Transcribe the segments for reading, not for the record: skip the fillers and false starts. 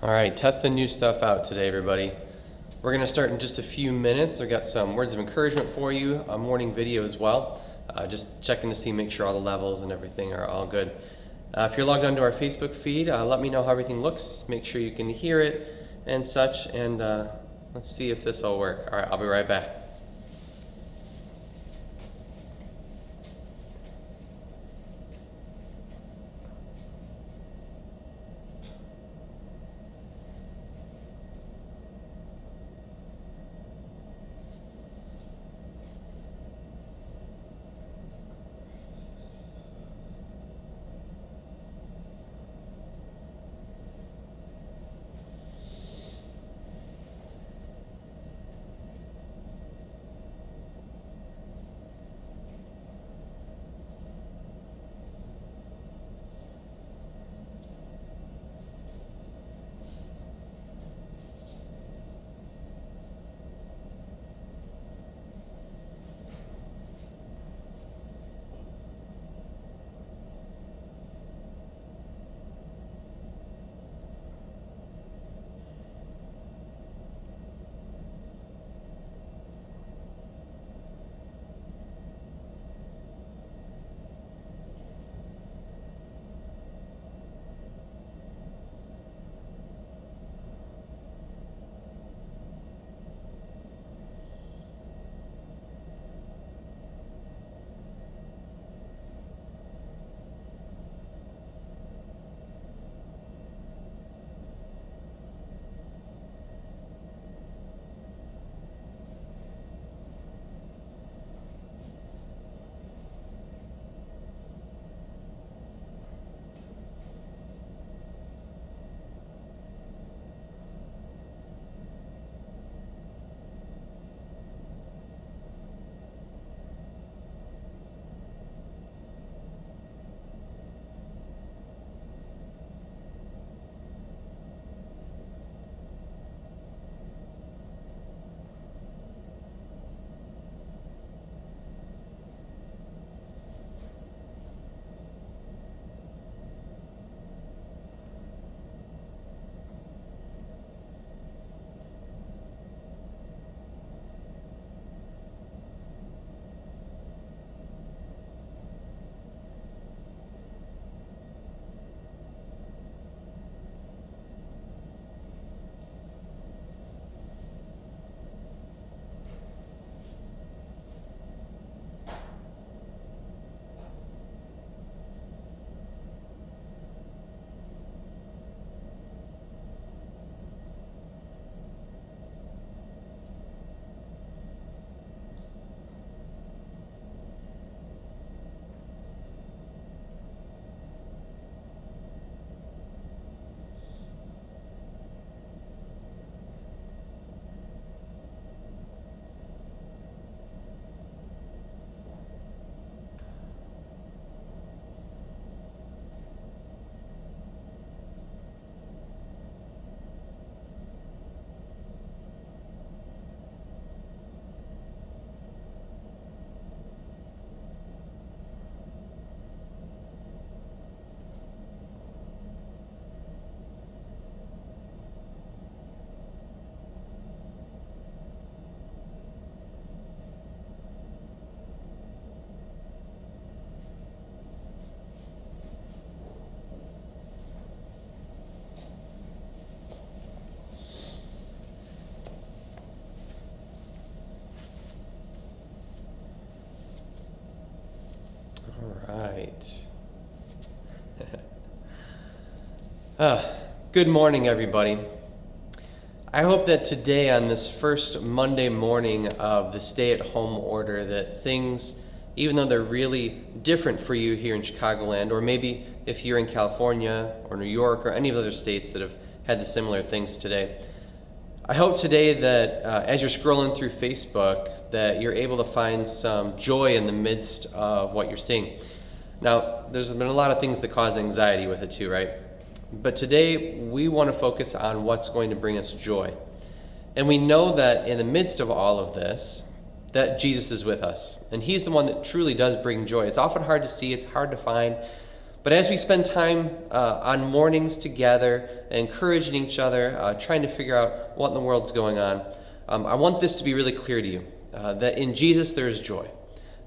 All right, test the new stuff out today, everybody. We're going to start in just a few minutes. I've got some words of encouragement for you, a morning video as well. Just checking to see, make sure all the levels and everything are all good. If you're logged onto our Facebook feed, let me know how everything looks. Make sure you can hear it and such, and let's see if this will work. All right, I'll be right back. Good morning, everybody. I hope that today, on this first Monday morning of the stay-at-home order, that things, even though they're really different for you here in Chicagoland, or maybe if you're in California or New York or any of the other states that have had the similar things today, I hope today that as you're scrolling through Facebook, that you're able to find some joy in the midst of what you're seeing. Now, there's been a lot of things that cause anxiety with it too, right? But today, we want to focus on what's going to bring us joy. And we know that in the midst of all of this, that Jesus is with us. And he's the one that truly does bring joy. It's often hard to see, it's hard to find, But as we spend time on mornings together, encouraging each other, trying to figure out what in the world's going on, I want this to be really clear to you, that in Jesus there is joy,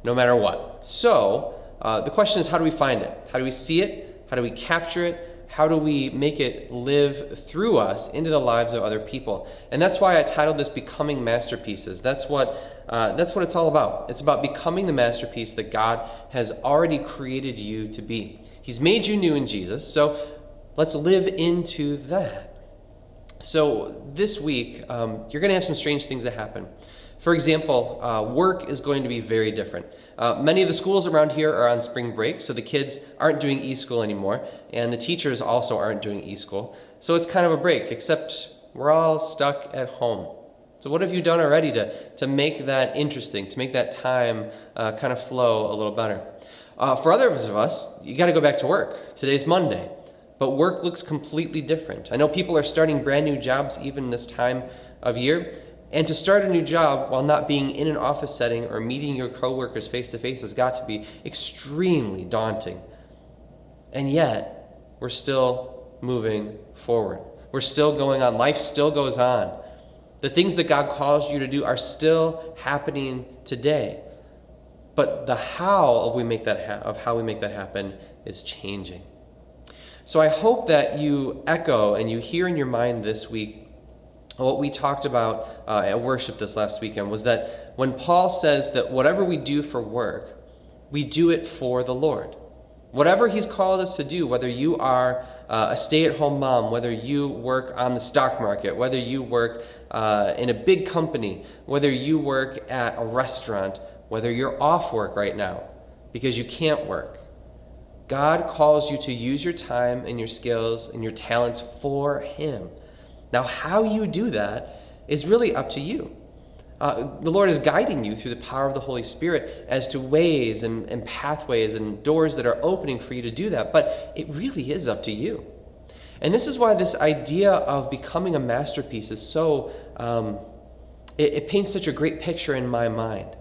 no matter what. So the question is, how do we find it? How do we see it? How do we capture it? How do we make it live through us into the lives of other people? And that's why I titled this Becoming Masterpieces. That's what it's all about. It's about becoming the masterpiece that God has already created you to be. He's made you new in Jesus, so let's live into that. So this week, you're going to have some strange things that happen. For example, work is going to be very different. Many of the schools around here are on spring break, so the kids aren't doing e-school anymore, and the teachers also aren't doing e-school. So it's kind of a break, except we're all stuck at home. So what have you done already to make that interesting, to make that time kind of flow a little better? For others of us, you got to go back to work. Today's Monday, but work looks completely different. I know people are starting brand new jobs even this time of year. And to start a new job while not being in an office setting or meeting your coworkers face to face has got to be extremely daunting. And yet, we're still moving forward. We're still going on. Life still goes on. The things that God calls you to do are still happening today. But the how of how we make that happen is changing. So I hope that you echo and you hear in your mind this week what we talked about at worship this last weekend, was that when Paul says that whatever we do for work, we do it for the Lord. Whatever he's called us to do, whether you are a stay-at-home mom, whether you work on the stock market, whether you work in a big company, whether you work at a restaurant, whether you're off work right now because you can't work, God calls you to use your time and your skills and your talents for him. Now, how you do that is really up to you. The Lord is guiding you through the power of the Holy Spirit as to ways and pathways and doors that are opening for you to do that, but it really is up to you. And this is why this idea of becoming a masterpiece is so, it paints such a great picture in my mind.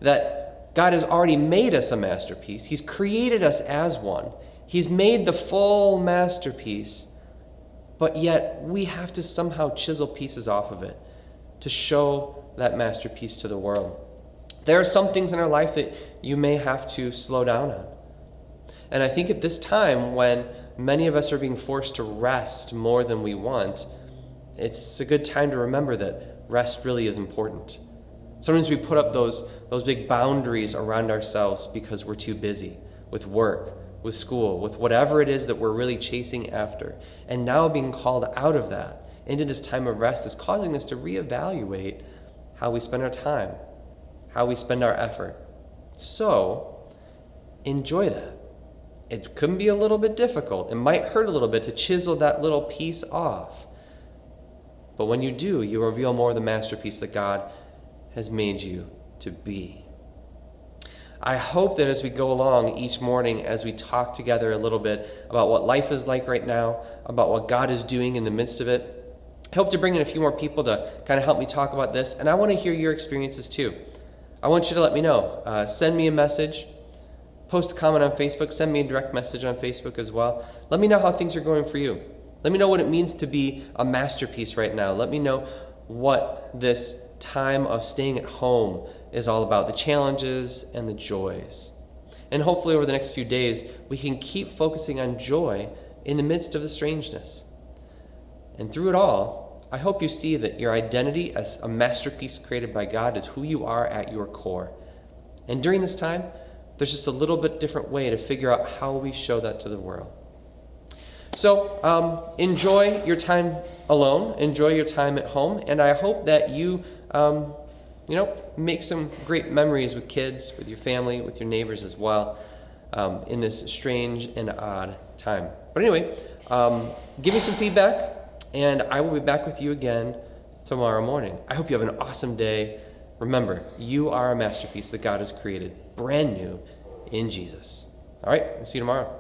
That God has already made us a masterpiece. He's created us as one. He's made the full masterpiece. But yet, we have to somehow chisel pieces off of it to show that masterpiece to the world. There are some things in our life that you may have to slow down on. And I think at this time, when many of us are being forced to rest more than we want, it's a good time to remember that rest really is important. Sometimes we put up those big boundaries around ourselves because we're too busy with work, with school, with whatever it is that we're really chasing after. And now being called out of that into this time of rest is causing us to reevaluate how we spend our time, how we spend our effort. So, enjoy that. It can be a little bit difficult. It might hurt a little bit to chisel that little piece off. But when you do, you reveal more of the masterpiece that God has made you to be. I hope that as we go along each morning, as we talk together a little bit about what life is like right now, about what God is doing in the midst of it, I hope to bring in a few more people to kind of help me talk about this. And I want to hear your experiences too. I want you to let me know. Send me a message, post a comment on Facebook, send me a direct message on Facebook as well. Let me know how things are going for you. Let me know what it means to be a masterpiece right now. Let me know what this time of staying at home is all about, the challenges and the joys. And hopefully over the next few days, we can keep focusing on joy in the midst of the strangeness. And through it all, I hope you see that your identity as a masterpiece created by God is who you are at your core. And during this time, there's just a little bit different way to figure out how we show that to the world. So enjoy your time alone, enjoy your time at home, and I hope that you make some great memories with kids, with your family, with your neighbors as well, in this strange and odd time. But anyway, give me some feedback, and I will be back with you again tomorrow morning. I hope you have an awesome day. Remember, you are a masterpiece that God has created, brand new in Jesus. All right, we'll see you tomorrow.